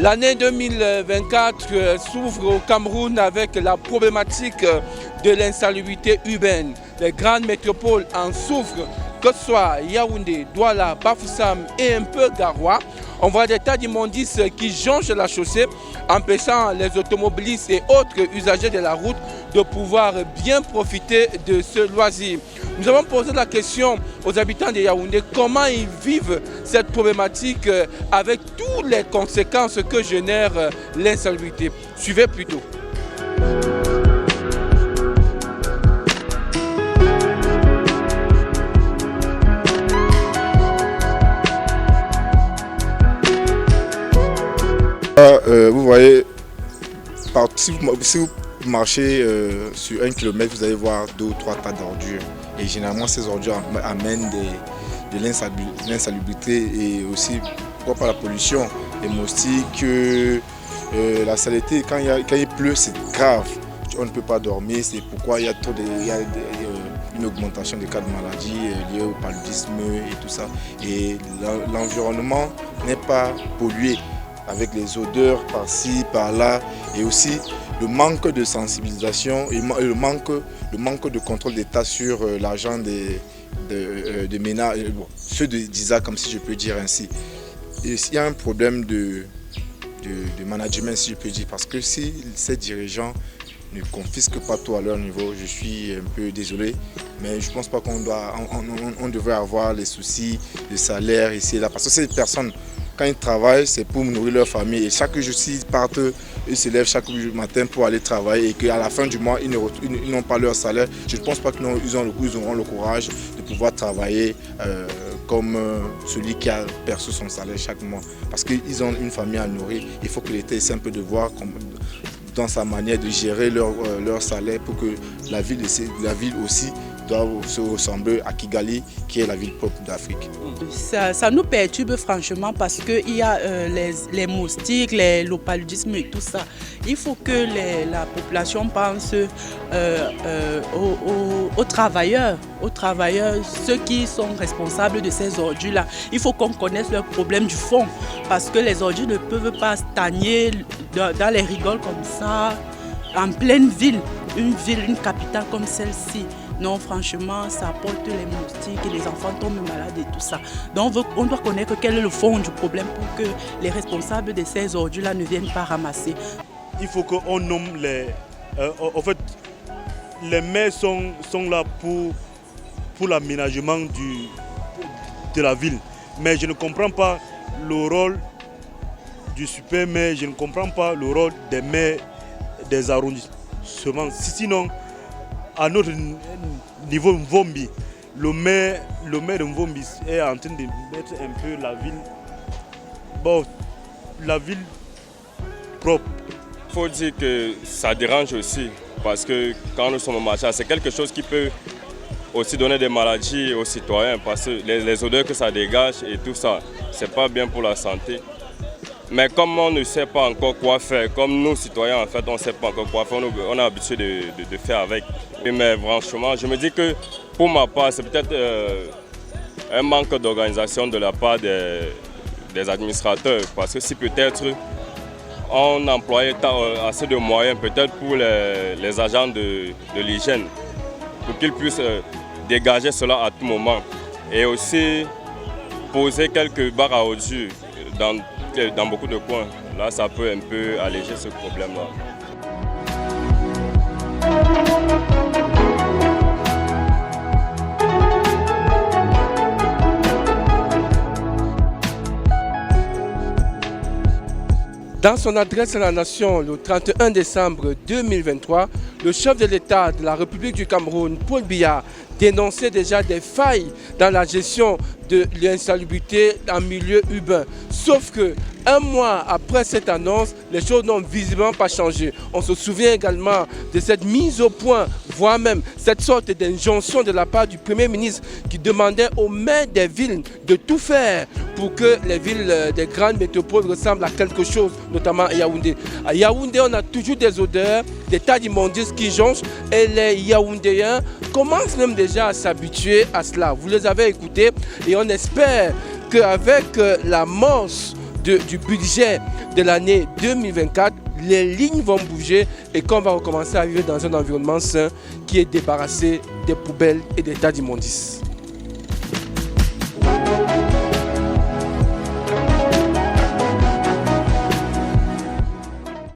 L'année 2024 s'ouvre au Cameroun avec la problématique de l'insalubrité urbaine. Les grandes métropoles en souffrent, que ce soit Yaoundé, Douala, Bafoussam et un peu Garoua. On voit des tas d'immondices qui jonchent la chaussée, empêchant les automobilistes et autres usagers de la route de pouvoir bien profiter de ce loisir. Nous avons posé la question aux habitants de Yaoundé, comment ils vivent cette problématique avec toutes les conséquences que génère l'insalubrité. Suivez plutôt. Vous voyez, si vous marchez sur 1 kilomètre, vous allez voir 2 ou 3 tas d'ordures. Et généralement, ces ordures amènent de l'insalubrité et aussi, pourquoi pas, la pollution, les moustiques, la saleté. Quand il pleut, c'est grave. On ne peut pas dormir, c'est pourquoi il y a une augmentation des cas de maladies liées au paludisme et tout ça. Et l'environnement n'est pas pollué, avec les odeurs par-ci, par-là, et aussi le manque de sensibilisation et le manque de contrôle d'État sur l'argent des ménages, ceux d'Isaac, comme si je peux dire ainsi. Et il y a un problème de management, si je peux dire, parce que si ces dirigeants ne confisquent pas tout à leur niveau, je suis un peu désolé, mais je ne pense pas qu'on devrait avoir les soucis de salaire ici et là, parce que ces personnes, quand ils travaillent, c'est pour nourrir leur famille. Et chaque jour, s'ils partent, ils se lèvent chaque matin pour aller travailler et qu'à la fin du mois, ils n'ont pas leur salaire. Je ne pense pas qu'ils auront le courage de pouvoir travailler comme celui qui a perçu son salaire chaque mois. Parce qu'ils ont une famille à nourrir. Il faut que l'État essaie un peu de voir dans sa manière de gérer leur salaire pour que la ville aussi doit se ressembler à Kigali, qui est la ville propre d'Afrique. Ça nous perturbe franchement parce qu'il y a les moustiques, le paludisme et tout ça. Il faut que la population pense aux travailleurs, ceux qui sont responsables de ces ordures-là. Il faut qu'on connaisse leurs problèmes du fond parce que les ordures ne peuvent pas stagner dans les rigoles comme ça, en pleine ville, une capitale comme celle-ci. Non, franchement, ça apporte les moustiques et les enfants tombent malades et tout ça. Donc, on doit connaître quel est le fond du problème pour que les responsables de ces ordures-là ne viennent pas ramasser. Il faut qu'on nomme les... en fait, les maires sont là pour l'aménagement de la ville. Mais je ne comprends pas le rôle du super maire, je ne comprends pas le rôle des maires des arrondissements. Sinon, à notre niveau Mvombi, le maire de Mvombi est en train de mettre un peu la ville propre. Il faut dire que ça dérange aussi, parce que quand nous sommes au marché, c'est quelque chose qui peut aussi donner des maladies aux citoyens, parce que les odeurs que ça dégage et tout ça, c'est pas bien pour la santé. Mais comme on ne sait pas encore quoi faire, comme nous citoyens en fait on ne sait pas encore quoi faire, on a l'habitude de faire avec. Mais franchement, je me dis que pour ma part, c'est peut-être un manque d'organisation de la part des administrateurs. Parce que si peut-être on employait assez de moyens peut-être pour les agents de l'hygiène, pour qu'ils puissent dégager cela à tout moment. Et aussi poser quelques barres à ordures dans beaucoup de coins. Là, ça peut un peu alléger ce problème-là. Dans son adresse à la nation le 31 décembre 2023, le chef de l'État de la République du Cameroun, Paul Biya, dénonçait déjà des failles dans la gestion de l'insalubrité en milieu urbain. Sauf que un mois après cette annonce, les choses n'ont visiblement pas changé. On se souvient également de cette mise au point, voire même cette sorte d'injonction de la part du Premier ministre qui demandait aux maires des villes de tout faire pour que les villes des grandes métropoles ressemblent à quelque chose, notamment à Yaoundé. À Yaoundé, on a toujours des odeurs, des tas d'immondices qui jonchent et les Yaoundéens commencent même déjà à s'habituer à cela. Vous les avez écoutés et on espère qu'avec l'amorce du budget de l'année 2024, les lignes vont bouger et qu'on va recommencer à vivre dans un environnement sain qui est débarrassé des poubelles et des tas d'immondices.